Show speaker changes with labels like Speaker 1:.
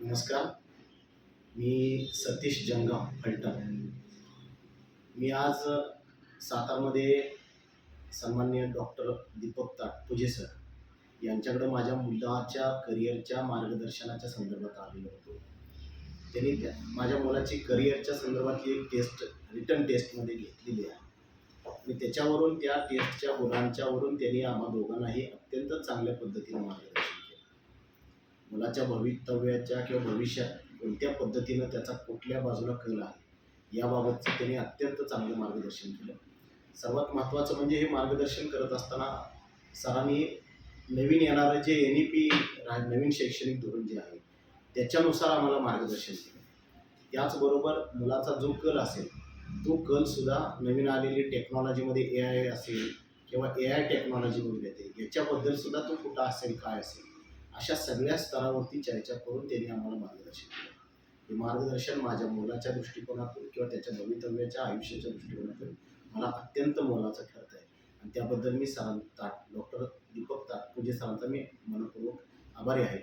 Speaker 1: नमस्कार. मी सतीश जंगम फलटण. मी आज सातारमध्ये सन्माननीय डॉक्टर दीपक ताटपुजे सर यांच्याकडे माझ्या मुलाच्या करिअरच्या मार्गदर्शनाच्या संदर्भात आलेलो होतो. त्यांनी माझ्या मुलाची करिअरच्या संदर्भातली एक टेस्ट रिटन टेस्टमध्ये घेतलेली आहे आणि त्याच्यावरून त्या टेस्टच्या गुणांच्यावरून त्यांनी आम्हा दोघांनाही अत्यंत चांगल्या पद्धतीने मार्गदर्शन केलं. मुलाच्या भवितव्याच्या किंवा भविष्यात कोणत्या पद्धतीनं त्याचा कुठल्या बाजूला कल आहे याबाबतचं त्यांनी अत्यंत चांगलं मार्गदर्शन केलं. सर्वात महत्त्वाचं म्हणजे हे मार्गदर्शन करत असताना सरांनी नवीन येणारं जे NEP नवीन शैक्षणिक धोरण जे आहे त्याच्यानुसार आम्हाला मार्गदर्शन केलं. त्याचबरोबर मुलाचा जो कल असेल तो कलसुद्धा नवीन आलेली टेक्नॉलॉजीमध्ये AI असेल किंवा AI टेक्नॉलॉजीमध्ये येते याच्याबद्दलसुद्धा तो कुठं असेल काय असेल अशा सगळ्या स्तरावरती चर्चा करून त्यांनी आम्हाला मार्गदर्शन केलं. हे मार्गदर्शन माझ्या मुलाच्या दृष्टिकोनातून किंवा त्याच्या भवितव्याच्या आयुष्याच्या दृष्टिकोनातून मला अत्यंत मोलाचं ठरत आहे आणि त्याबद्दल मी डॉक्टर दीपक ताटपुजे सरांचा मी मनपूर्वक आभारी आहे.